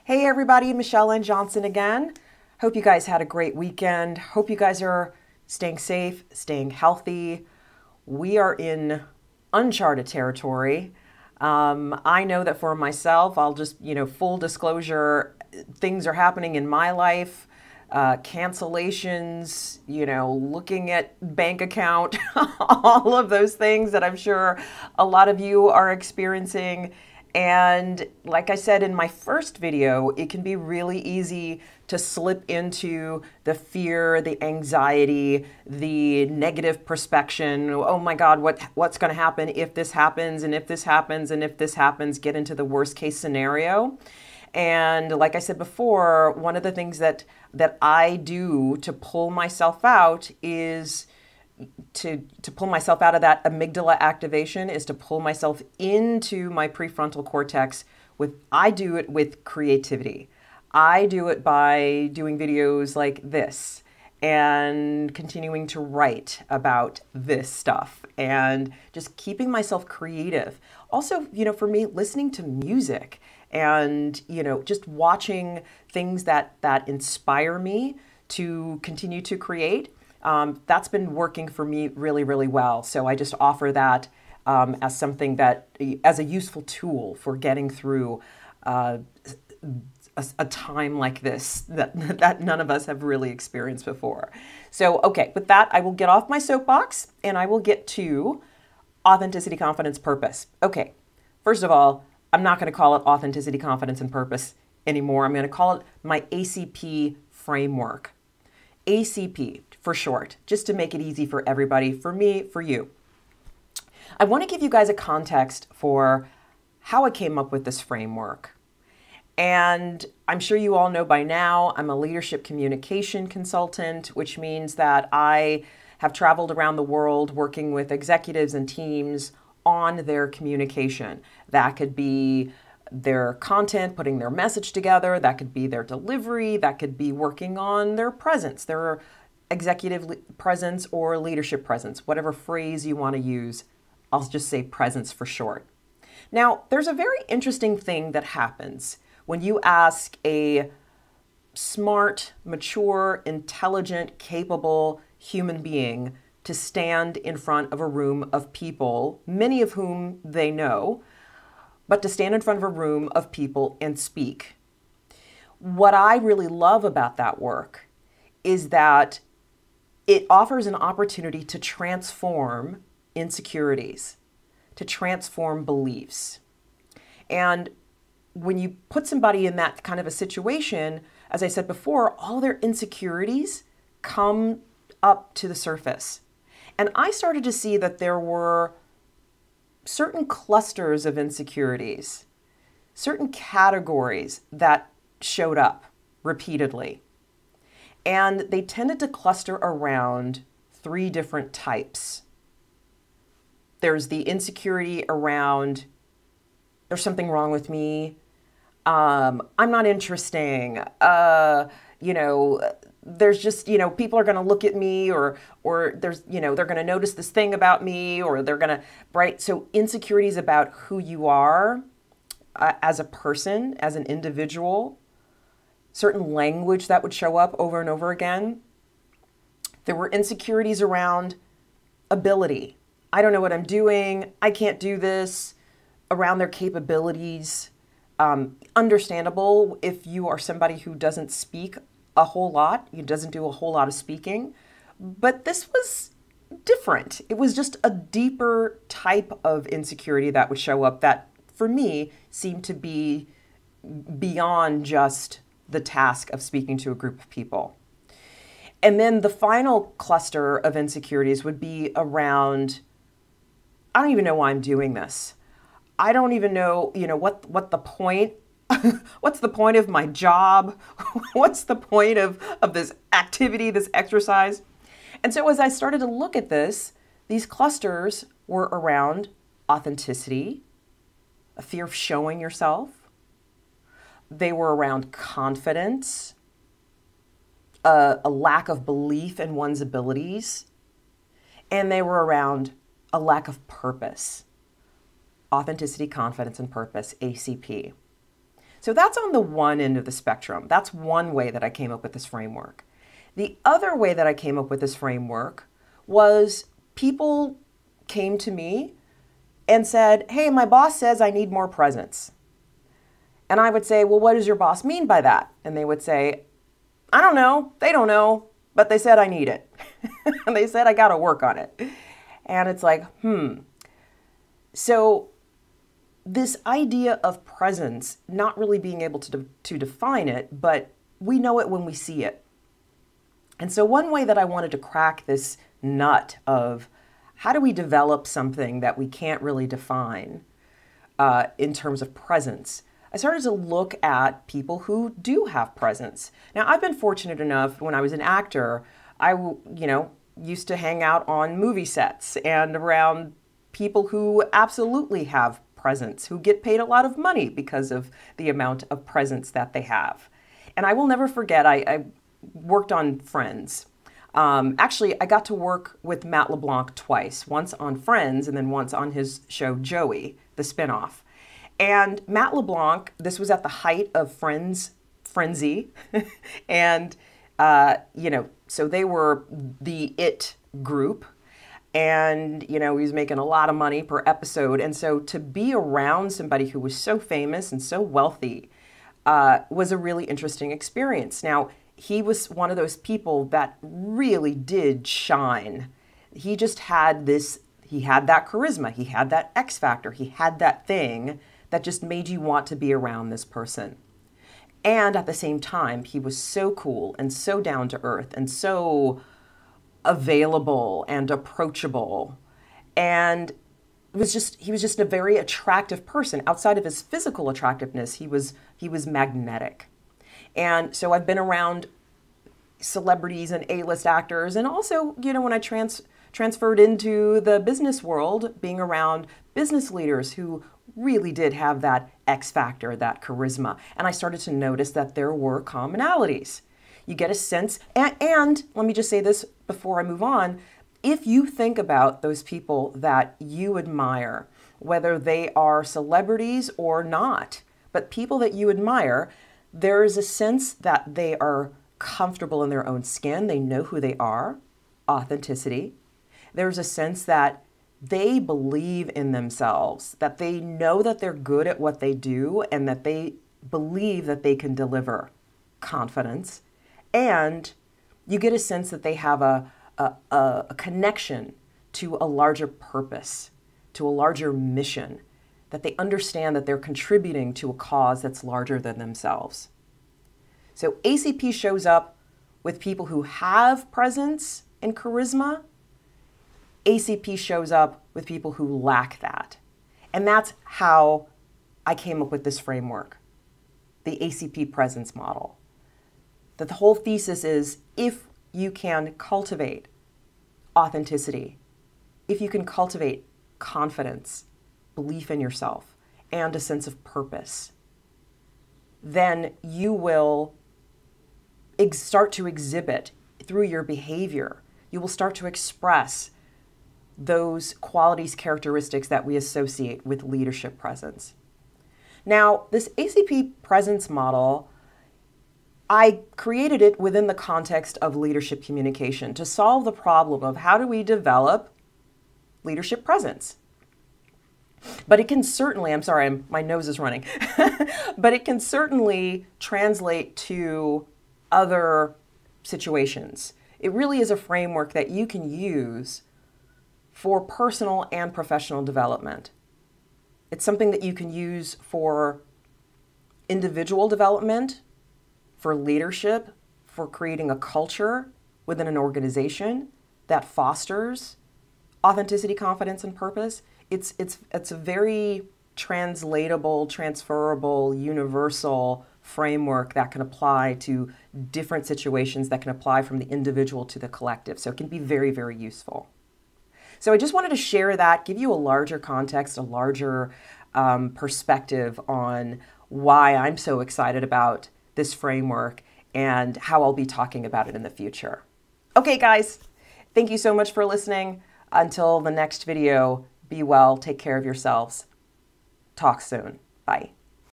Hey everybody, Michelle Ann Johnson again. Hope you guys had a great weekend. Hope you guys are staying safe, staying healthy. We are in uncharted territory. I know that for myself, I'll just, full disclosure, things are happening in my life, cancellations, looking at bank account, all of those things that I'm sure a lot of you are experiencing. And like I said in my first video, it can be really easy to slip into the fear, the anxiety, the negative perspection. Oh my God, what's going to happen if this happens, and if this happens, and if this happens, get into the worst case scenario. And like I said before, one of the things that I do to pull myself out is to pull myself out of that amygdala activation is to pull myself into my prefrontal cortex I do it with creativity. I do it by doing videos like this and continuing to write about this stuff and just keeping myself creative. Also, for me, listening to music and, just watching things that inspire me to continue to create. That's been working for me really, really well. So I just offer that as something as a useful tool for getting through a time like this that none of us have really experienced before. So, okay, with that, I will get off my soapbox and I will get to authenticity, confidence, purpose. Okay, first of all, I'm not going to call it authenticity, confidence, and purpose anymore. I'm going to call it my ACP framework. ACP for short, just to make it easy for everybody, for me, for you. I want to give you guys a context for how I came up with this framework. And I'm sure you all know by now, I'm a leadership communication consultant, which means that I have traveled around the world working with executives and teams on their communication. That could be their content, putting their message together. That could be their delivery. That could be working on their presence, their executive presence or leadership presence, whatever phrase you want to use. I'll just say presence for short. Now, there's a very interesting thing that happens when you ask a smart, mature, intelligent, capable human being to stand in front of a room of people, many of whom they know, but to stand in front of a room of people and speak. What I really love about that work is that it offers an opportunity to transform insecurities, to transform beliefs. And when you put somebody in that kind of a situation, as I said before, all their insecurities come up to the surface. And I started to see that there were certain clusters of insecurities, certain categories that showed up repeatedly. And they tended to cluster around three different types. There's the insecurity around, there's something wrong with me, I'm not interesting, there's just, people are going to look at me or there's, they're going to notice this thing about me or they're going to, right? So insecurities about who you are as a person, as an individual, certain language that would show up over and over again. There were insecurities around ability. I don't know what I'm doing. I can't do this. Around their capabilities. Understandable if you are somebody who doesn't speak a whole lot, who doesn't do a whole lot of speaking. But this was different. It was just a deeper type of insecurity that would show up that, for me, seemed to be beyond just the task of speaking to a group of people. And then the final cluster of insecurities would be around, I don't even know why I'm doing this. I don't even know, what the point, what's the point of my job? What's the point of this activity, this exercise? And so as I started to look at this, these clusters were around authenticity, a fear of showing yourself. They were around confidence, a lack of belief in one's abilities, and they were around a lack of purpose. Authenticity, confidence, and purpose, ACP. So that's on the one end of the spectrum. That's one way that I came up with this framework. The other way that I came up with this framework was people came to me and said, hey, my boss says I need more presence. And I would say, well, what does your boss mean by that? And they would say, I don't know. They don't know, but they said I need it. And they said I got to work on it. And it's like, So this idea of presence, not really being able to define it, but we know it when we see it. And so one way that I wanted to crack this nut of how do we develop something that we can't really define in terms of presence, I started to look at people who do have presence. Now, I've been fortunate enough when I was an actor, I used to hang out on movie sets and around people who absolutely have presence, who get paid a lot of money because of the amount of presence that they have. And I will never forget, I worked on Friends. Actually, I got to work with Matt LeBlanc twice, once on Friends and then once on his show Joey, the spinoff. And Matt LeBlanc, this was at the height of Frenzy, and so they were the it group, and he was making a lot of money per episode, and so to be around somebody who was so famous and so wealthy was a really interesting experience. Now, he was one of those people that really did shine. He just had he had that charisma, he had that X factor, he had that thing that just made you want to be around this person. And at the same time, he was so cool and so down to earth and so available and approachable. And he was just a very attractive person. Outside of his physical attractiveness, he was magnetic. And so I've been around celebrities and A-list actors, and also, when I transferred into the business world, being around business leaders who really did have that X factor, that charisma. And I started to notice that there were commonalities. You get a sense, and let me just say this before I move on, if you think about those people that you admire, whether they are celebrities or not, but people that you admire, there is a sense that they are comfortable in their own skin, they know who they are, authenticity. There's a sense that they believe in themselves, that they know that they're good at what they do and that they believe that they can deliver, confidence. And you get a sense that they have a connection to a larger purpose, to a larger mission, that they understand that they're contributing to a cause that's larger than themselves. So ACP shows up with people who have presence and charisma. ACP shows up with people who lack that. And that's how I came up with this framework, the ACP presence model. That the whole thesis is if you can cultivate authenticity, if you can cultivate confidence, belief in yourself, and a sense of purpose, then you will start to exhibit through your behavior. You will start to express those qualities, characteristics that we associate with leadership presence. Now, this ACP presence model, I created it within the context of leadership communication to solve the problem of how do we develop leadership presence. But it can certainly, I'm sorry, my nose is running, but it can certainly translate to other situations. It really is a framework that you can use for personal and professional development. It's something that you can use for individual development, for leadership, for creating a culture within an organization that fosters authenticity, confidence, and purpose. It's a very translatable, transferable, universal framework that can apply to different situations, that can apply from the individual to the collective. So it can be very, very useful. So I just wanted to share that, give you a larger context, a larger perspective on why I'm so excited about this framework and how I'll be talking about it in the future. Okay, guys, thank you so much for listening. Until the next video, be well, take care of yourselves. Talk soon. Bye.